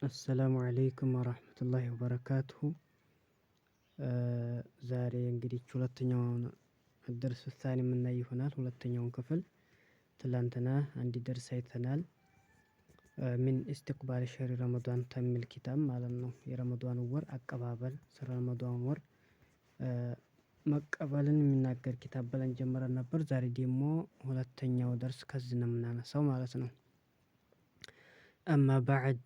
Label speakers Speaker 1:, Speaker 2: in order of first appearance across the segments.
Speaker 1: አሰላሙ አለይኩም ወራህመቱላሂ ወበረካቱሁ። ዛሬ እንግዲህ ሁለተኛውን ደርስ ውሳኔ የምናይ ይሆናል። ሁለተኛውን ክፍል ትላንትና አንድ ደርስ አይተናል። ሚን ኢስቲቅባል ሸህሪ ረመዷን ተሚል ኪታብ ማለት ነው። የረመዷን ወር አቀባበል፣ ስለ ረመዷን ወር መቀበልን የሚናገር ኪታብ ብለን ጀምረን ነበር። ዛሬ ደግሞ ሁለተኛው ደርስ ከዚህ ነው የምናነሳው ማለት ነው። አማ ባዕድ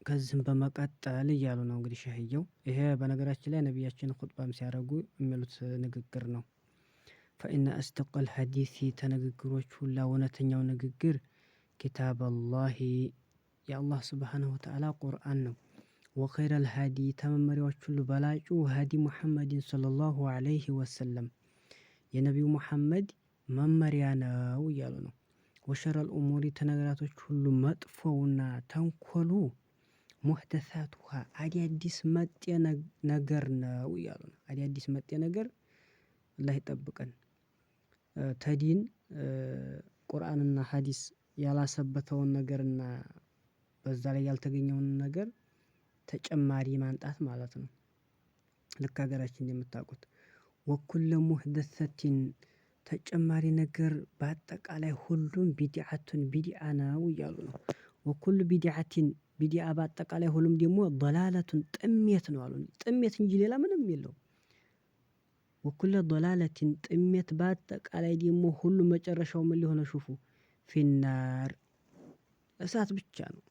Speaker 1: ከዚህም በመቀጠል እያሉ ነው እንግዲህ ሸህየው። ይሄ በነገራችን ላይ ነቢያችን ኹጥባም ሲያደርጉ የሚሉት ንግግር ነው። ፈኢነ አስደቀል ሐዲሲ ተንግግሮች ሁላ እውነተኛው ንግግር ኪታብ አላሂ የአላህ ስብሓነሁ ወተዓላ ቁርአን ነው። ወኸይረል ሀዲ ተመመሪያዎች ሁሉ በላጩ ሀዲ ሙሐመድን ሰለላሁ ዐለይሂ ወሰለም የነቢዩ ሙሐመድ መመሪያ ነው እያሉ ነው። ወሸረል ኡሙሪ ተነገራቶች ሁሉ መጥፎውና ተንኮሉ ሙህደሳቱሃ አዳዲስ መጤ ነገር ነው እያሉ ነው። አዳዲስ መጤ ነገር አላህ ይጠብቀን። ተዲን ቁርአንና ሀዲስ ያላሰበተውን ነገርና በዛ ላይ ያልተገኘውን ነገር ተጨማሪ ማንጣት ማለት ነው። ልክ ሀገራችን የምታውቁት ወኩለ ሙህደሰቲን ተጨማሪ ነገር በአጠቃላይ ሁሉም ቢድዓቱን ቢድዓ ነው እያሉ ነው። ወኩል ቢድዓቲን ቢድዓ በአጠቃላይ ሁሉም ደግሞ ዶላለቱን ጥሜት ነው አሉ። ጥሜት እንጂ ሌላ ምንም የለውም። ወኩለ ዶላለቲን ጥሜት በአጠቃላይ ደግሞ ሁሉም መጨረሻው ምን ሊሆነ ሹፉ ፊናር እሳት ብቻ ነው።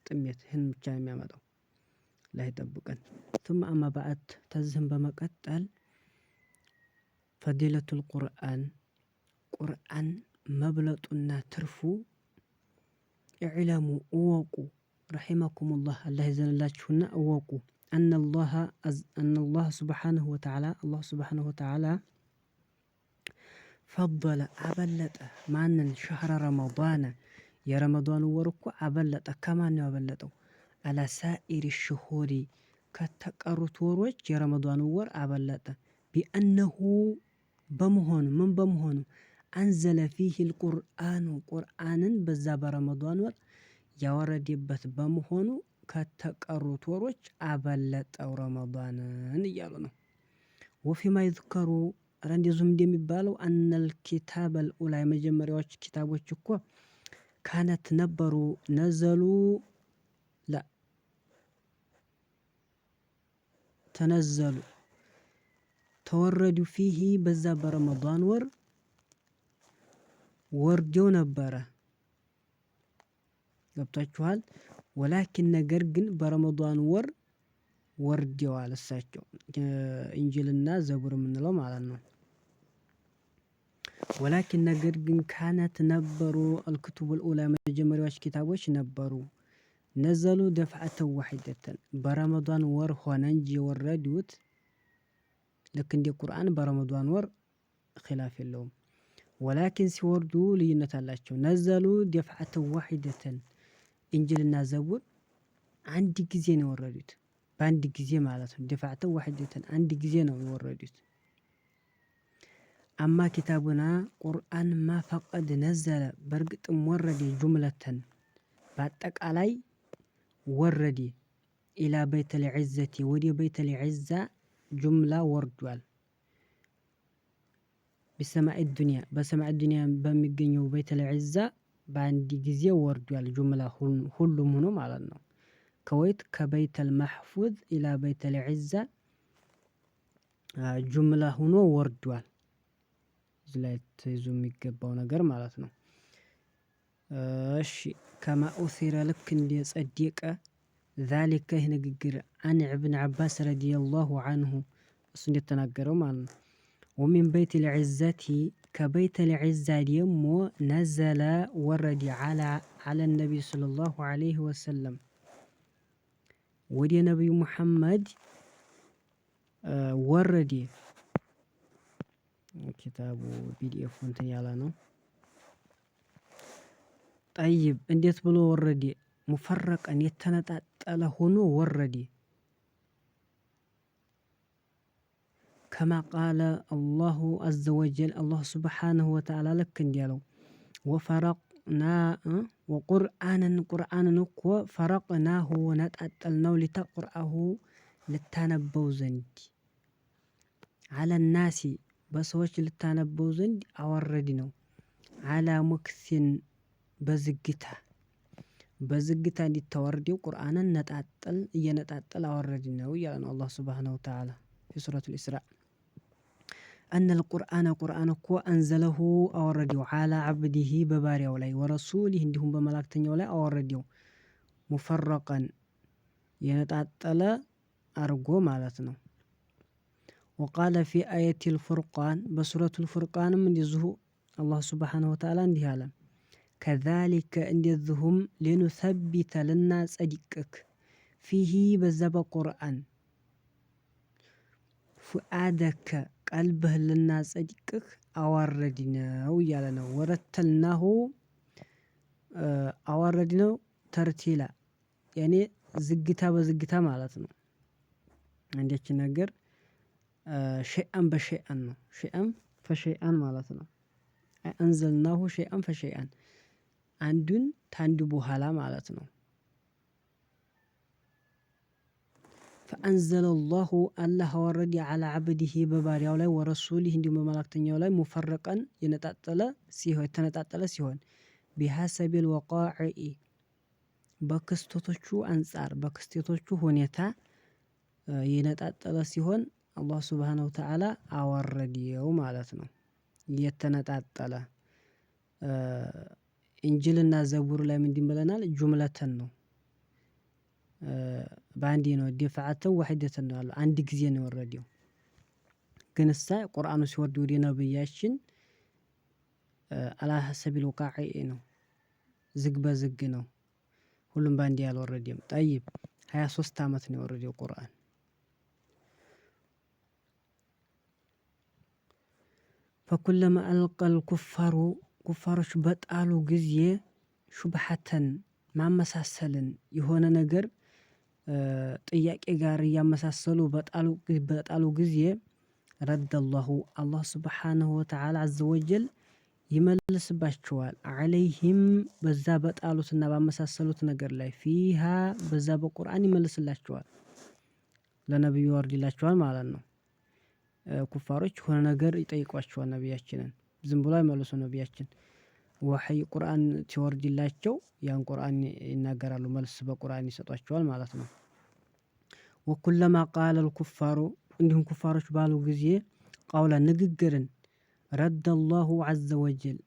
Speaker 1: ጥሜት ይህን ብቻ ነው የሚያመጣው። አላህ ይጠብቀን። ثم أما بعد ተዝህም በመቀጠል ፈዲለቱል ቁርአን ቁርአን መብለጡና ትርፉ ኢዕለሙ እወቁ ረሒመኩሙላህ አላህ ይዘንላችሁና እወቁ አነላህ ሱብሓነሁ ወተዓላ አላህ ሱብሓነሁ ወተዓላ ፈደለ አበለጠ ማንን ሸህረ ረመዷነ የረመዷን ወር እኮ አበለጠ። ከማን ነው ያበለጠው? አላ ሳኢሪ ሽሁሪ ከተቀሩት ወሮች የረመዷን ወር አበለጠ። ቢአነሁ በመሆኑ ምን በመሆኑ አንዘለ ፊሂል ቁርአኑ ቁርአንን በዛ በረመዷን ወር ያወረደበት በመሆኑ ከተቀሩት ወሮች አበለጠው ረመዷንን እያሉ ነው። ወፊማ ይዝከሩ እንደዚሁም እንደሚባለው አነል ኪታበል ኡላ የመጀመሪያዎች ኪታቦች እኮ ካነት ነበሩ ነዘሉ ተነዘሉ ተወረዱ ፊሂ በዛ በረመዷን ወር ወርደው ነበረ። ገብቷችኋል? ወላኪን ነገር ግን በረመዷን ወር ወርደዋል እሳቸው ኢንጂልና ዘቡር የምንለው ማለት ነው። ወላኪን ነገር ግን ካነት ነበሩ አልክቱቡል ኡላ መጀመሪያዎች ኪታቦች ነበሩ። ነዘሉ ደፍዐተን ዋሂደተን በረመዷን ወር ሆነ እንጂ የወረዱት ልክ እንደ ቁርአን በረመዷን ወር ኺላፍ የለውም። ወላኪን ሲወርዱ ልዩነት አላቸው። ነዘሉ ደፍዐተን ዋሂደተን ኢንጂልና ዘቡር አንድ ጊዜ ነው የወረዱት። በአንድ ጊዜ ማለት ነው። ደፍዐተን ዋሂደተን አንድ ጊዜ ነው የወረዱት። አማ ኪታቡና ቁርአን ማ ፈቀድ ነዘለ በእርግጥም ወረደ ጁምለተን በአጠቃላይ ወረደ ኢላ በይተል ዒዘቲ ወደ በይተል ዒዛ ጁምላ ወርዷል። ቢሰማዕ ዱንያ በሰማዕ ዱንያ በሚገኘው በይተል ዒዛ በአንድ ጊዜ ወርዷል። ጁምላ ሁሉም ሆኖ ማለት ነው። ከወይት ከበይተል ማሕፉዝ ኢላ በይተል ዒዛ ጁምላ ሆኖ ወርዷል። እዚህ ላይ ተይዞ የሚገባው ነገር ማለት ነው። እሺ ከማ ኡሲረ ልክ እንደ ጸደቀ ዛሊከ ይህ ንግግር አን ኢብን ዓባስ ረዲየላሁ ዐንሁ እሱ እንደተናገረው ማለት ነው። ወሚን በይተል ዒዘቲ ከበይተል ዒዛ ደግሞ ነዘለ ወረደ ዐለ ነቢይ ሰለላሁ ዐለይሂ ወሰለም ወደ ነቢዩ ሙሐመድ ወረደ። ኪታቡ ፒዲኤፍ እንትን ያለ ነው። ጠይብ እንዴት ብሎ ወረደ? ሙፈረቀን የተነጣጠለ ሆኖ ወረደ። ከማ ቃለ አላሁ አዘ ወጀል አላህ ሱብሓነሁ ወተዓላ ልክ እንዲያለው ቁርአንን እኮ ፈረቅናሁ ነጣጠልነው ሊተቅርአሁ ልታነበው ዘንድ አለናሲ በሰዎች ልታነበው ዘንድ አወረድ ነው። አላ ሙክሲን በዝግታ እንዲታወርደው ቁርአንን እየነጣጠል አወረድ ነው እያለ ነው አላህ ሱብሓነሁ ወተዓላ ፊ ሱረቱል ኢስራእ። አነል ቁርአን እኮ አንዘለሁ አወረደው አላ አብዲሂ በባሪያው ላይ ወረሱሊህ እንዲሁም በመላእክተኛው ላይ አወረደው ሙፈረቀን የነጣጠለ አርጎ ማለት ነው። ወቃለ ፊ አየቲል ፉርቃን በሱረቱል ፉርቃንም እንደዚሁ አላህ ሱብሓነሁ ወተዓላ እንዲህ አለ ከዛሊከ እንደዚሁም ሊኑሰቢተ ልናጸድቅክ ፊሂ በዛ በቁርአን ፉአደከ ቀልብህን ልናጸድቅህ አዋረድነው እያለ ነው። ወረተልናሁ አዋረድነው ተርቲላ ያኔ ዝግታ በዝግታ ማለት ነው። አንዲች ነገር ሸይአን በሸይአን ነው። ሸይአን ፈሸይአን ማለት ነው። አንዘልናሁ ሸይአን ፈሸይአን አንዱን ታንዱ በኋላ ማለት ነው። ፈአንዘለላሁ አላህ አወረደ አላ አብዲሂ በባሪያው ላይ ወረሱሊህ እንዲሁም በመላእክተኛው ላይ ሙፈረቀን የተነጣጠለ ሲሆን ቢሐሰቢል ወቃዒ በክስተቶቹ አንጻር በክስተቶቹ ሁኔታ የነጣጠለ ሲሆን አላህ ሱብሓነሁ ወተዓላ አወረደው ማለት ነው። የተነጣጠለ ኢንጅልና ዘቡር ላይ ምንድን ብለናል? ጁምለተን ነው። በአንዴ ነው ደፍዐተን ወሒደተን ነው ያለው። አንድ ጊዜ ነው የወረደው። ግን እሳ ቁርአኑ ሲወርድ ወደ ነብያችን አላ ሐሰቢል ወቃዒ ነው። ዝግ በዝግ ነው። ሁሉም በአንዴ አልወረደም። ጠይብ 23 ዓመት ነው የወረደው ቁርአን። ፈኩለማ አልቀል ኩፋሮች በጣሉ ጊዜ ሹብሐተን ማመሳሰልን የሆነ ነገር ጥያቄ ጋር እያመሳሰሉ በጣሉ ጊዜ ረደላሁ አላህ ሱብሓነሁ ወተዓላ አዘወጀል ይመልስባቸዋል። ዐለይሂም በዛ በጣሉትና ባመሳሰሉት ነገር ላይ ፊሃ በዛ በቁርአን ይመልስላቸዋል። ለነብዩ ይወርድላቸዋል ማለት ነው። ኩፋሮች የሆነ ነገር ይጠይቋቸዋል ነብያችንን። ዝም ብሎ አይመልሱ ነብያችን። ወህይ ቁርአን ሲወርድላቸው ያን ቁርአን ይናገራሉ። መልስ በቁርአን ይሰጧቸዋል ማለት ነው። ወኩለማ ቃለል ኩፋሩ እንዲሁም ኩፋሮች ባሉ ጊዜ ቀውለን ንግግርን ረደላሁ ዐዘ ወጀል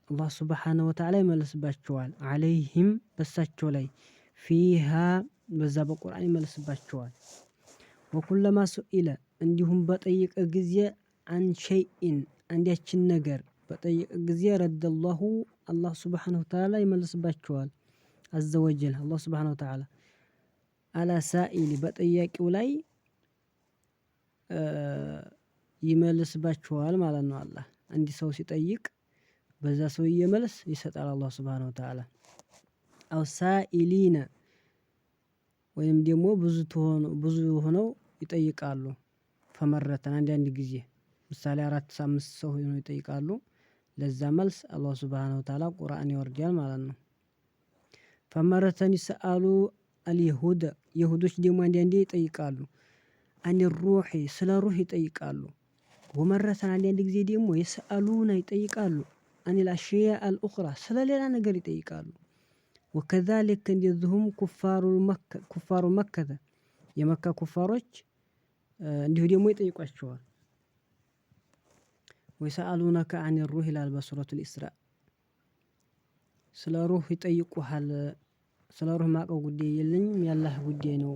Speaker 1: አላህ ሱብሓነሁ ወተዓላ ይመልስባቸዋል። ዐለይሂም በሳቸው ላይ ፊሃ በዛ በቁርአን ይመልስባቸዋል። ወኩለማ ሱኢለ እንዲሁም በጠየቀ ጊዜ አን ሸይኢን አንዳችን ነገር በጠየቀ ጊዜ ረደላሁ አላህ ሱብሓነሁ ወተዓላ ይመልስባቸዋል። ዐዘ ወጀል አላህ ሱብሓነሁ ወተዓላ አላ ሳኢሊ በጠያቂው ላይ ይመልስባቸዋል ማለት ነው። አላህ አንድ ሰው ሲጠይቅ በዛ ሰውዬ መልስ ይሰጣል አላህ ሱብሓነሁ ወተዓላ። አው ሳኢሊነ ወይም ደግሞ ብዙ ሆነው ይጠይቃሉ። ፈመረተን አንዳንድ ጊዜ ምሳሌ 4-5 ሰው ሆነው ይጠይቃሉ። ለዛ መልስ አላህ ሱብሓነሁ ወተዓላ ቁርአን ያወርዳል ማለት ነው። ፈመረተን ይስአሉ አልየሁድ የሁዶች ደግሞ አንዳንዴ ይጠይቃሉ። አን ሩሒ ስለ ሩህ ይጠይቃሉ። ወመረተን አንዳንድ ጊዜ ደግሞ የስአሉና ይጠይቃሉ። አኒል አሽያ አልኡኽራ ስለ ሌላ ነገር ይጠይቃሉ። ወከዛሊክ እንደዚሁም ኩፋሩ መከተ የመካ ኩፋሮች እንዲሁ ደግሞ ይጠይቋቸዋል። ወይሰአሉነከ አን ሩህ ይላል በሱረቱል ኢስራእ። ስለ ሩህ ይጠይቁሃል። ስለ ሩህ ማቀው ጉዳይ የለኝም የአላህ ጉዳይ ነው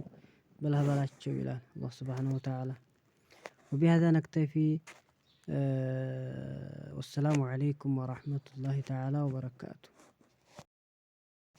Speaker 1: ብለህ በላቸው ይላል አላህ ሱብሓነሁ ወተዓላ። ወቢሃዛ ነክተፊ ወሰላሙ ዐለይኩም ወረሕመቱላሂ ተዓላ ወበረካቱ።